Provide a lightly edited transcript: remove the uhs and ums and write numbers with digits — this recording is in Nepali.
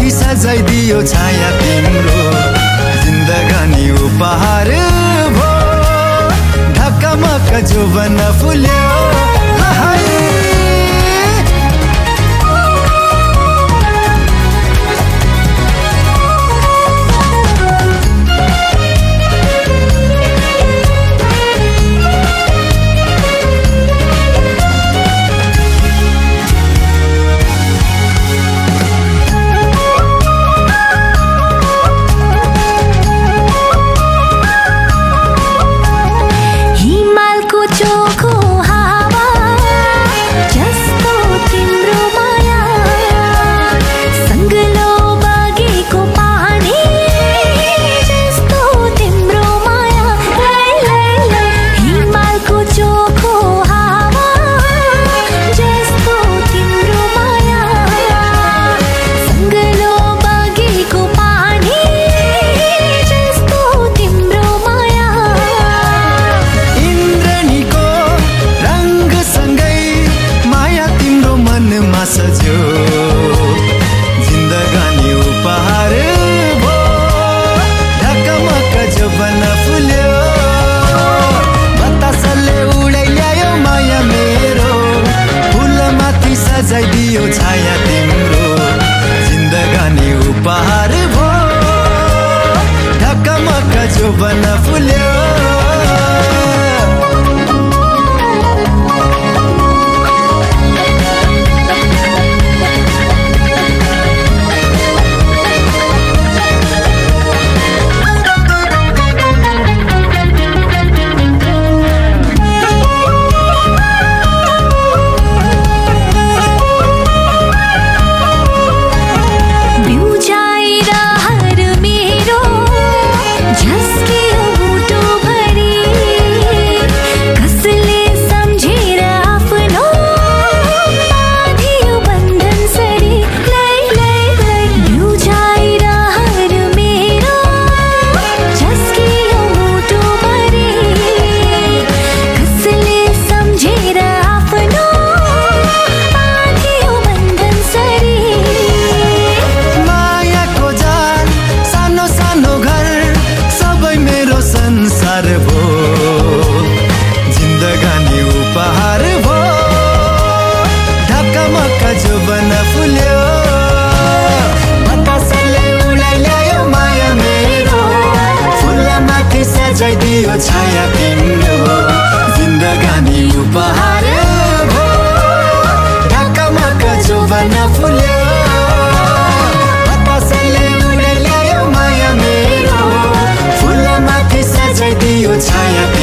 माथि सजाइदियो छाया तिम्रो जिन्दगानी उपहार भो ढकमक जोवन फुल्यो सजो जिन्दगानी उपहार भो ढकमक जोवन फुल्यो बतासले उडाइ ल्यायो माया मेरो फुलमाथि सजाइदियो छाया तिम्रो जिन्दगानी उपहार भो ढकमक जोवन फुल्यो संसार भो जिन्दगानी उपहार भो ढकमक जोवन फुल्यो बतासले उडाइ ल्यायो माया मेरो फुलमाथि सजाइदियो छाया तिम्रो जिन्दगानी उपहार भो ढकमक जोवन फुल्यो बतासले उडाइ ल्यायो माया मेरो फुलमाथि सजाइदियो छाया